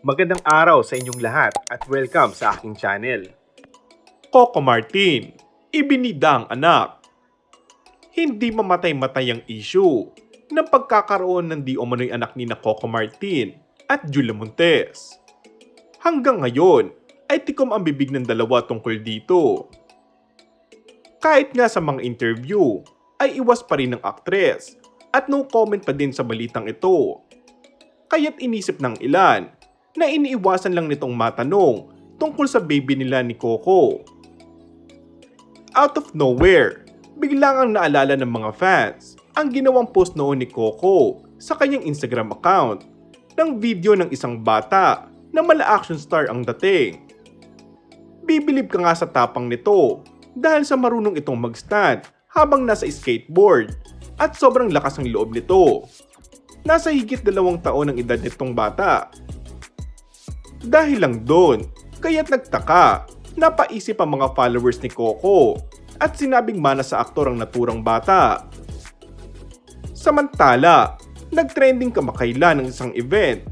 Magandang araw sa inyong lahat at welcome sa aking channel. Coco Martin, ibinida ang anak. Hindi mamatay-matay ang issue ng pagkakaroon ng di umano'y anak ni Coco Martin at Julia Montes. Hanggang ngayon ay tikom ang bibig ng dalawa tungkol dito. Kahit nga sa mga interview ay iwas pa rin ng aktres at no comment pa din sa balitang ito. Kaya't inisip ng ilan na iniiwasan lang nitong matanong tungkol sa baby nila ni Coco. Out of nowhere, biglang ang naalala ng mga fans ang ginawang post noon ni Coco sa kanyang Instagram account ng video ng isang bata na mala action star ang dating. Bibilib ka nga sa tapang nito dahil sa marunong itong mag-stand habang nasa skateboard at sobrang lakas ng loob nito. Nasa higit 2 taon ang edad nitong bata. Dahil lang doon, kaya't nagtaka, napaisip ang mga followers ni Coco at sinabing mana sa aktor ang naturang bata. Samantala, nagtrending kamakailan ng isang event.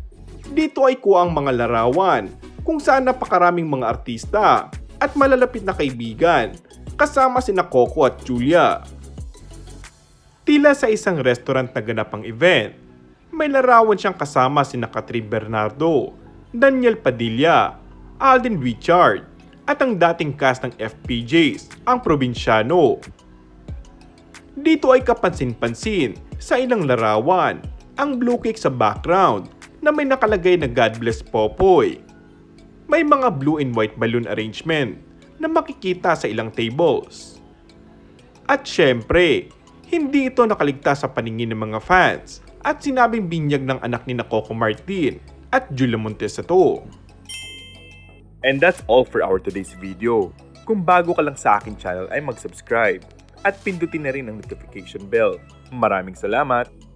Dito ay kuha ang mga larawan kung saan napakaraming mga artista at malalapit na kaibigan kasama sina Coco at Julia. Tila sa isang restaurant na ganap ang event, may larawan siyang kasama sina Catherine Bernardo, Daniel Padilla, Alden Richard, at ang dating cast ng FPJs, ang probinsyano. Dito ay kapansin-pansin sa ilang larawan ang blue cake sa background na may nakalagay na God Bless Popoy. May mga blue and white balloon arrangement na makikita sa ilang tables. At syempre, hindi ito nakaligtas sa paningin ng mga fans at sinabing binyag ng anak ni Coco Martin at Julia Montes ito. And that's all for our today's video. Kung bago ka lang sa aking channel ay mag-subscribe at pindutin na rin ang notification bell. Maraming salamat!